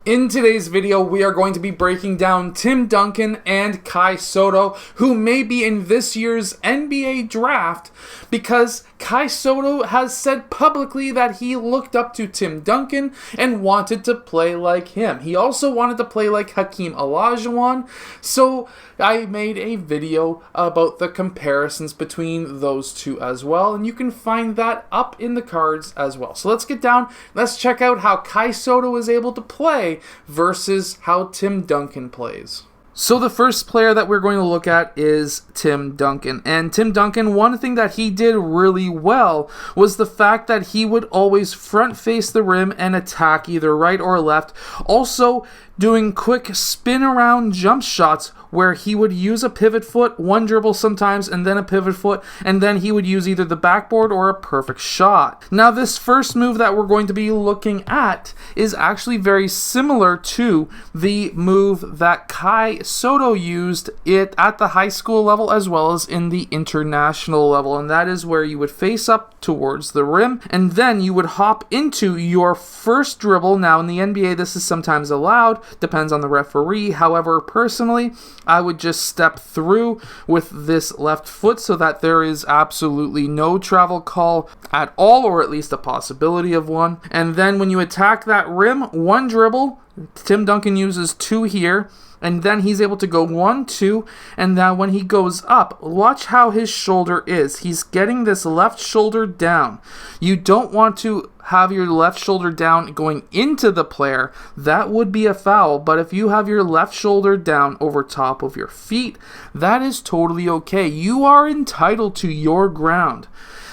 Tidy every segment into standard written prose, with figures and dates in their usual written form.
In today's video, we are going to be breaking down Tim Duncan and Kai Sotto, who may be in this year's NBA draft, because Kai Sotto has said publicly that he looked up to Tim Duncan and wanted to play like him. He also wanted to play like Hakeem Olajuwon, so I made a video about the comparisons between those two as well, and you can find that up in the cards as well. So let's get down, let's check out how Kai Sotto is able to play versus how Tim Duncan plays. So the first player that we're going to look at is Tim Duncan. And Tim Duncan, one thing that he did really well was the fact that he would always front face the rim and attack either right or left. Also doing quick spin around jump shots where he would use a pivot foot, one dribble sometimes, and then a pivot foot, and then he would use either the backboard or a perfect shot. Now this first move that we're going to be looking at is actually very similar to the move that Kai Sotto used at the high school level as well as in the international level, and that is where you would face up towards the rim, and then you would hop into your first dribble. Now in the NBA this is sometimes allowed, depends on the referee. However, personally, I would just step through with this left foot so that there is absolutely no travel call at all, or at least a possibility of one. And then when you attack that rim, one dribble, Tim Duncan uses two here, and then he's able to go 1, 2, and then when he goes up, watch how his shoulder is. He's getting this left shoulder down. You don't want to have your left shoulder down going into the player. That would be a foul, but if you have your left shoulder down over top of your feet, that is totally okay. You are entitled to your ground.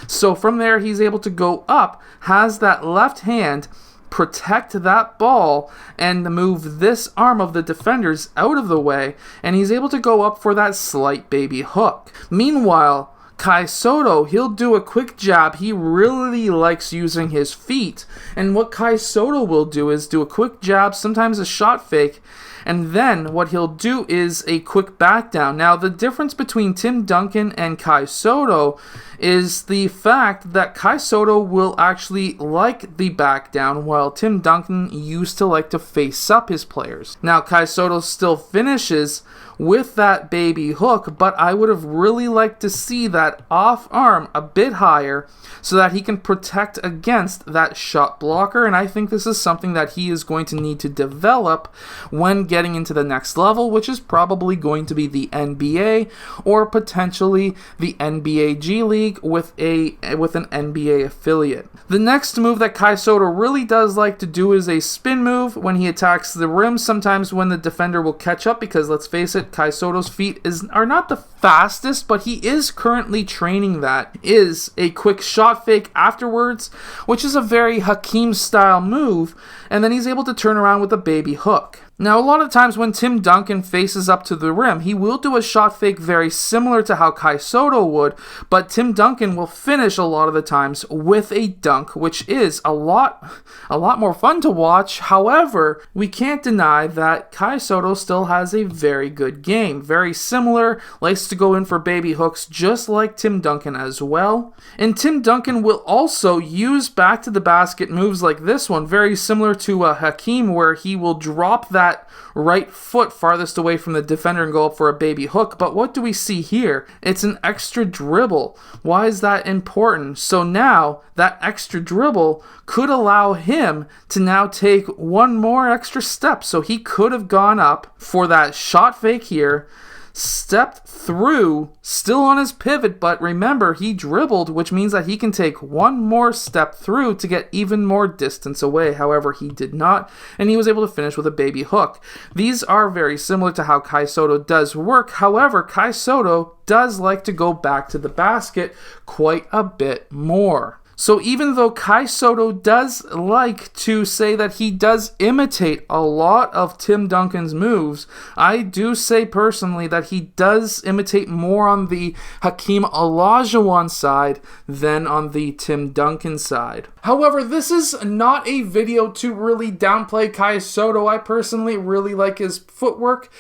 So from there, he's able to go up, has that left hand, protect that ball, and move this arm of the defenders out of the way, and he's able to go up for that slight baby hook. Meanwhile, Kai Sotto, he'll do a quick jab. He really likes using his feet, and what Kai Sotto will do is do a quick jab, sometimes a shot fake, and then what he'll do is a quick back down. Now, the difference between Tim Duncan and Kai Sotto is the fact that Kai Sotto will actually like the back down, while Tim Duncan used to like to face up his players. Now, Kai Sotto still finishes with that baby hook, but I would have really liked to see that off arm a bit higher so that he can protect against that shot blocker, and I think this is something that he is going to need to develop when getting into the next level, which is probably going to be the NBA or potentially the NBA G League with an NBA affiliate. The next move that Kai Sotto really does like to do is a spin move when he attacks the rim, sometimes when the defender will catch up, because let's face it, Kai Sotto's feet are not the fastest, but he is currently training that, is a quick shot fake afterwards, which is a very Hakeem style move, and then he's able to turn around with a baby hook. Now, a lot of times when Tim Duncan faces up to the rim, he will do a shot fake very similar to how Kai Sotto would, but Tim Duncan will finish a lot of the times with a dunk, which is a lot more fun to watch. However, we can't deny that Kai Sotto still has a very good game. Very similar, likes to go in for baby hooks just like Tim Duncan as well. And Tim Duncan will also use back to the basket moves like this one, very similar to Hakeem, where he will drop that right foot farthest away from the defender and go up for a baby hook. But what do we see here? It's an extra dribble. Why is that important? So now that extra dribble could allow him to now take one more extra step. So he could have gone up for that shot fake here, stepped through, still on his pivot, but remember, he dribbled, which means that he can take one more step through to get even more distance away. However, he did not, and he was able to finish with a baby hook. These are very similar to how Kai Sotto does work. However, Kai Sotto does like to go back to the basket quite a bit more. So even though Kai Sotto does like to say that he does imitate a lot of Tim Duncan's moves, I do say personally that he does imitate more on the Hakeem Olajuwon side than on the Tim Duncan side. However, this is not a video to really downplay Kai Sotto. I personally really like his footwork,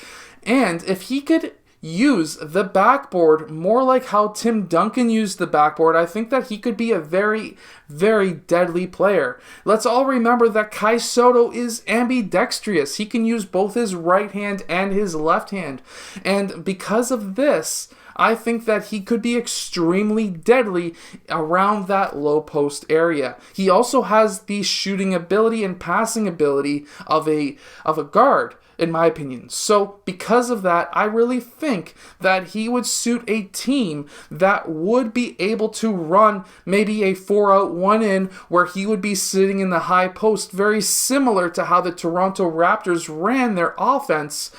and if he could use the backboard more like how Tim Duncan used the backboard, I think that he could be a very, very deadly player. Let's all remember that Kai Sotto is ambidextrous. He can use both his right hand and his left hand. And because of this, I think that he could be extremely deadly around that low post area. He also has the shooting ability and passing ability of a guard, in my opinion. So because of that, I really think that he would suit a team that would be able to run maybe a 4-out, 1-in, where he would be sitting in the high post, very similar to how the Toronto Raptors ran their offense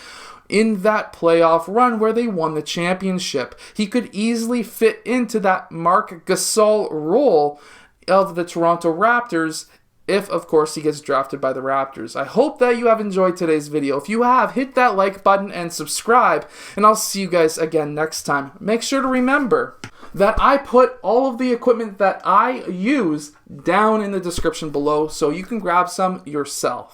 in that playoff run where they won the championship. He could easily fit into that Marc Gasol role of the Toronto Raptors if, of course, he gets drafted by the Raptors. I hope that you have enjoyed today's video. If you have, hit that like button and subscribe, and I'll see you guys again next time. Make sure to remember that I put all of the equipment that I use down in the description below so you can grab some yourself.